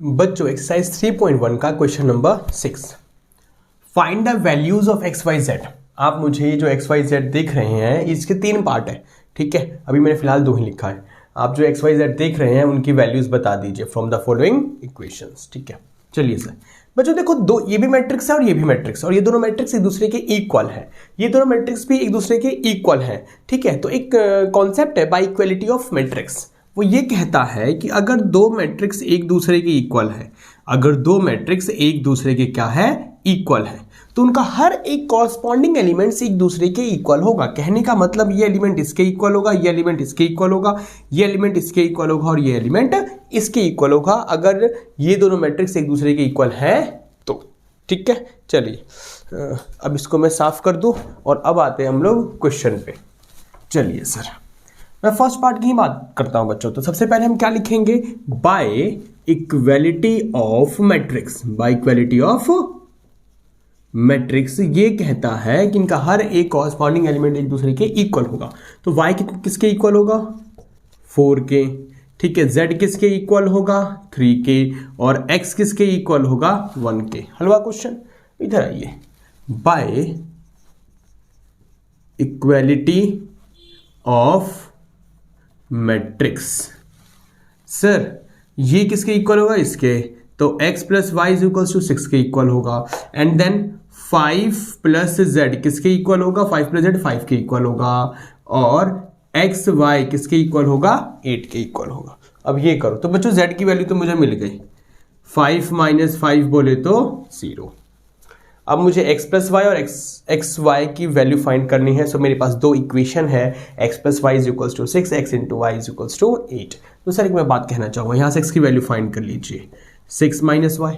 बच्चों एक्सरसाइज 3.1 का question number 6, find the values of x y z. आप मुझे ये जो एक्स वाई जेड देख रहे हैं इसके 3 पार्ट है, ठीक है। अभी मैंने फिलहाल 2 ही लिखा है। आप जो एक्स वाई जेड देख रहे हैं उनकी वैल्यूज बता दीजिए फ्रॉम द फॉलोइंग इक्वेशंस, ठीक है। चलिए सर बच्चों देखो, दो ये भी मैट्रिक्स है और ये भी मैट्रिक्स, और ये दोनों मैट्रिक्स एक दूसरे के इक्वल है, ये दोनों मैट्रिक्स भी एक दूसरे के इक्वल है, ठीक है। तो एक कॉन्सेप्ट है बाई इक्वलिटी ऑफ मैट्रिक्स, वो ये कहता है कि अगर दो मैट्रिक्स एक दूसरे के इक्वल है, अगर दो मैट्रिक्स एक दूसरे के क्या है, इक्वल है, तो उनका हर एक कॉरस्पॉन्डिंग एलिमेंट्स एक दूसरे के इक्वल होगा। कहने का मतलब ये एलिमेंट इसके इक्वल होगा, ये एलिमेंट इसके इक्वल होगा, ये एलिमेंट इसके इक्वल होगा और ये एलिमेंट इसके इक्वल होगा, अगर ये दोनों मैट्रिक्स एक दूसरे के इक्वल है तो, ठीक है। चलिए अब इसको मैं साफ कर दूं और अब आते हैं हम लोग क्वेश्चन पे। चलिए सर मैं फर्स्ट पार्ट की ही बात करता हूं बच्चों। तो सबसे पहले हम क्या लिखेंगे, bye equality of matrix. Bye equality of matrix ये कहता है कि इनका हर एक कॉरस्पॉन्डिंग एलिमेंट एक दूसरे के इक्वल होगा। तो y किसके इक्वल होगा, 4 के, ठीक है। z किसके इक्वल होगा, 3 के, और x किसके इक्वल होगा, 1 के। हलवा क्वेश्चन, इधर आइए। By equality of matrix, sir ये किसके इक्वल होगा, इसके, तो x plus y is equal to 6 के इक्वल होगा। एंड देन 5 प्लस z किसके इक्वल होगा, 5 प्लस z 5 के इक्वल होगा, और x y किसके इक्वल होगा, 8 के इक्वल होगा। अब ये करो तो बच्चों z की वैल्यू तो मुझे मिल गई, 5 माइनस 5 बोले तो 0। अब मुझे x प्लस वाई और एक्स वाई की वैल्यू फाइंड करनी है। सो मेरे पास 2 इक्वेशन है, x plus y is equals to 6, x into y is equals to 8। तो सर एक मैं बात कहना चाहूँगा, यहाँ से x की वैल्यू फाइंड कर लीजिए, 6 माइनस वाई,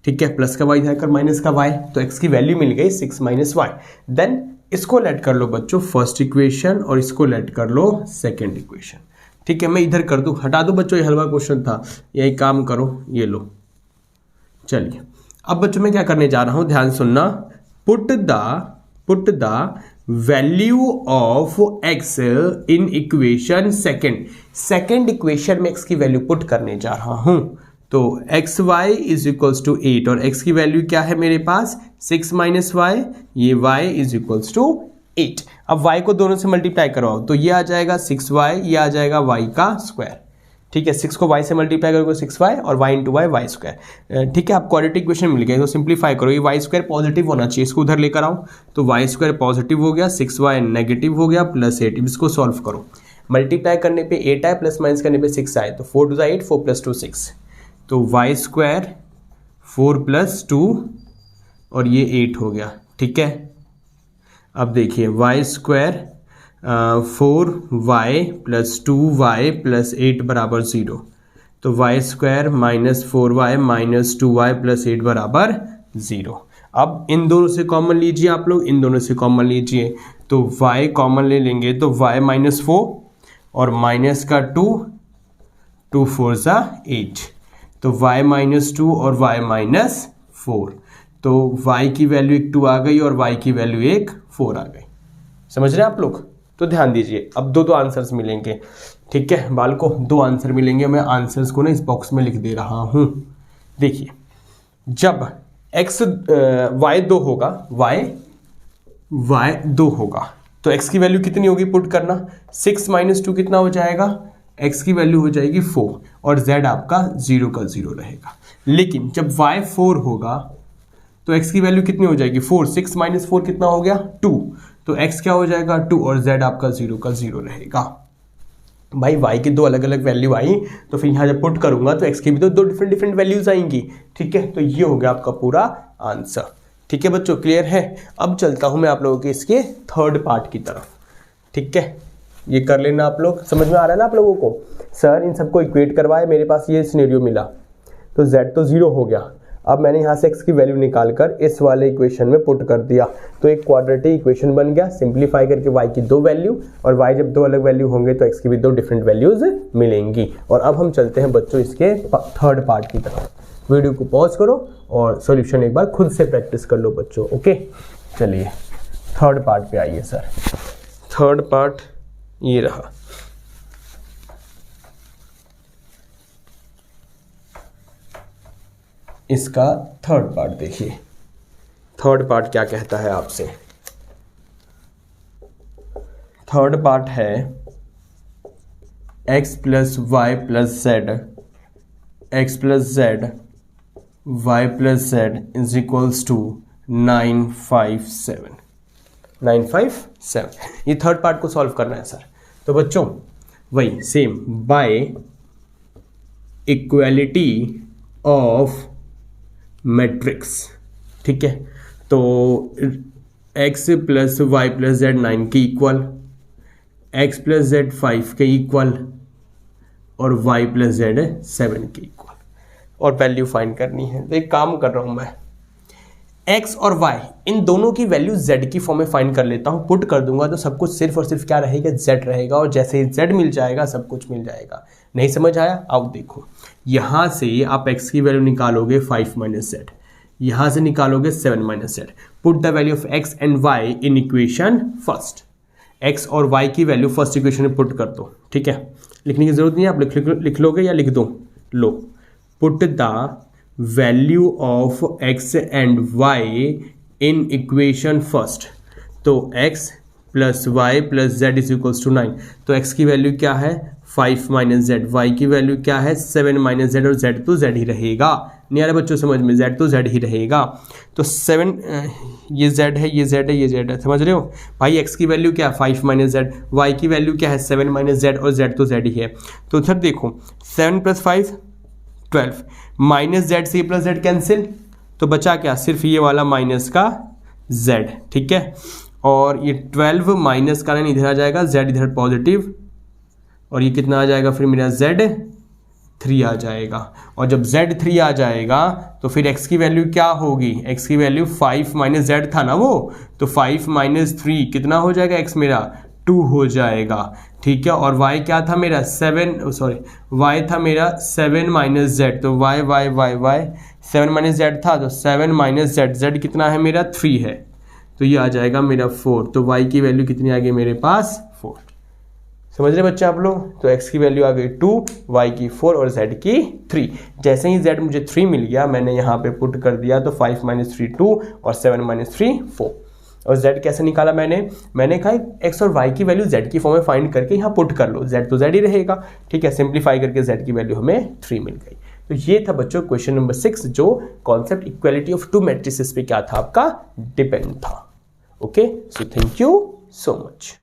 ठीक है, प्लस का वाई जाकर माइनस का वाई, तो x की वैल्यू मिल गई 6 माइनस वाई। देन इसको लेट कर लो बच्चों फर्स्ट इक्वेशन और इसको लेट कर लो सेकेंड इक्वेशन, ठीक है। मैं इधर कर दूँ, हटा दो बच्चों, ये हलवा क्वेश्चन था, यही काम करो, ये लो। चलिए अब बच्चों मैं क्या करने जा रहा हूं, ध्यान सुनना। Put the value of x in equation second equation में x की वैल्यू पुट करने जा रहा हूं। तो x y is equals to 8 और x की वैल्यू क्या है मेरे पास, 6 माइनस वाई, ये y इज इक्वल्स टू 8। अब y को दोनों से मल्टीप्लाई करवाओ तो ये आ जाएगा 6y, ये आ जाएगा y का स्क्वायर, ठीक है। 6 को y से मल्टीप्लाई करोगे 6y और y into y y square, ठीक है। आप क्वाड्रेटिक इक्वेशन मिल गया, तो सिंप्लीफाई करो, ये y स्क्वायर पॉजिटिव होना चाहिए, इसको उधर लेकर आओ, तो y स्क्वायर पॉजिटिव हो गया, 6y नेगेटिव हो गया, प्लस 8। इसको सॉल्व करो, मल्टीप्लाई करने पे 8 आए, प्लस माइनस करने पे 6 आए, तो 4 टू 8, 4 प्लस 2 6, तो y स्क्वायर 4 प्लस 2 और ये 8 हो गया, ठीक है। अब देखिए y square 4y plus 2y plus 8 बराबर 0, तो y square minus 4y minus 2y plus 8 बराबर 0। अब इन दोनों से कॉमन लीजिए आप लोग, इन दोनों से कॉमन लीजिए, तो y कॉमन ले लेंगे तो y माइनस 4 और माइनस का 2, 2 4 सा 8, तो y माइनस 2 और y माइनस 4, तो y की वैल्यू एक 2 आ गई और y की वैल्यू एक 4 आ गई। समझ रहे हैं आप लोग, तो ध्यान दीजिए। अब दो आंसर्स मिलेंगे, ठीक है बाल को, 2 आंसर मिलेंगे। मैं आंसर्स को ना इस बॉक्स में लिख दे रहा हूं। देखिए जब y 2 होगा, y 2 होगा तो x की वैल्यू कितनी होगी, पुट करना, 6 माइनस 2 कितना हो जाएगा, x की वैल्यू हो जाएगी 4 और z आपका 0 का 0 रहेगा। लेकिन जब y 4 होगा तो x की वैल्यू कितनी हो जाएगी, 4, 6 माइनस 4 कितना हो गया, 2, तो x क्या हो जाएगा 2 और z आपका 0 का 0 रहेगा। भाई y की 2 अलग अलग वैल्यू आई, तो फिर यहाँ जब पुट करूंगा तो x की भी तो 2 डिफरेंट वैल्यूज आएंगी, ठीक है। तो ये हो गया आपका पूरा आंसर, ठीक है बच्चों, क्लियर है। अब चलता हूं मैं आप लोगों के इसके थर्ड पार्ट की तरफ, ठीक है। ये कर लेना आप लोग, समझ में आ रहा है ना आप लोगों को। सर इन सबको इक्वेट करवाए, मेरे पास ये सिनेरियो मिला, तो z तो 0 हो गया। अब मैंने यहाँ से x की वैल्यू निकालकर इस वाले इक्वेशन में पुट कर दिया, तो एक क्वाड्रेटिक इक्वेशन बन गया। सिंप्लीफाई करके y की 2 वैल्यू, और y जब 2 अलग वैल्यू होंगे तो x की भी 2 डिफरेंट वैल्यूज मिलेंगी। और अब हम चलते हैं बच्चों इसके थर्ड पार्ट की तरफ। वीडियो को पॉज करो और सॉल्यूशन एक बार खुद से प्रैक्टिस कर लो बच्चों, ओके। चलिए थर्ड पार्ट पे आइए सर। थर्ड पार्ट ये रहा, इसका थर्ड पार्ट देखिए, थर्ड पार्ट क्या कहता है आपसे। थर्ड पार्ट है x plus y plus z, x plus z y plus z is equals to 957। 957 ये थर्ड पार्ट को सॉल्व करना है सर। तो बच्चों वही same by equality of matrix, ठीक है। तो x plus y plus z 9 के इक्वल, x प्लस जेड 5 के इक्वल और y प्लस जेड 7 के इक्वल, और वैल्यू फाइंड करनी है। तो एक काम कर रहा हूं मैं, x और y इन दोनों की वैल्यू z की फॉर्म में फाइंड कर लेता हूं, पुट कर दूंगा तो सब कुछ सिर्फ और सिर्फ क्या रहेगा, z रहेगा, और जैसे ही z मिल जाएगा सब कुछ मिल जाएगा। नहीं समझ आया? अब देखो यहां से आप x की वैल्यू निकालोगे 5 माइनस जेड, यहां से निकालोगे 7 minus Z. Put the value of x and y in equation first. x और y की वैल्यू फर्स्ट इक्वेशन में पुट कर दो, ठीक है। लिखने की जरूरत नहीं है, आप लिख लोगे या लिख दो? लो, put the value of x and y in equation first. तो x plus y plus z is equals to 9। तो x की वैल्यू क्या है 5 माइनस जेड, वाई की वैल्यू क्या है 7 माइनस जेड, और z तो z ही रहेगा। नहीं आ रहा बच्चों समझ में? z तो z ही रहेगा। तो 7 ये z है, ये z है, ये z है, समझ रहे हो भाई। x की वैल्यू क्या है 5 माइनस जेड, y की वैल्यू क्या है 7 माइनस जेड, और z तो z ही है। तो उधर देखो 7 प्लस 5 12, माइनस जेड से प्लस जेड कैंसिल, तो बचा क्या सिर्फ ये वाला माइनस का z, ठीक है। और ये 12 माइनस का ना इधर आ जाएगा, z इधर पॉजिटिव, और ये कितना आ जाएगा फिर मेरा z3 आ जाएगा। और जब z3 आ जाएगा तो फिर x की वैल्यू क्या होगी, x की वैल्यू 5 माइनस जेड था ना वो, तो 5 माइनस 3 कितना हो जाएगा, x मेरा 2 हो जाएगा, ठीक है। और y क्या था मेरा y था मेरा 7 माइनस जेड, तो y 7 माइनस जेड था, तो 7 माइनस जेड, z कितना है मेरा 3 है, तो ये आ जाएगा मेरा 4। तो y की वैल्यू कितनी आ गई मेरे पास 4। समझ रहे बच्चे आप लोग? तो x की वैल्यू आ गई 2, y की 4 और z की 3। जैसे ही z मुझे 3 मिल गया मैंने यहाँ पे पुट कर दिया, तो 5 माइनस 3 2 और 7 माइनस 3 4। और z कैसे निकाला मैंने कहा x और y की वैल्यू z की फॉर्म में फाइंड करके यहाँ पुट कर लो, z तो z ही रहेगा, ठीक है। सिंप्लीफाई करके z की वैल्यू हमें 3 मिल गई। तो ये था बच्चों क्वेश्चन नंबर 6, जो concept equality of to matrices पे क्या था आपका डिपेंड था। Okay, so thank you so much.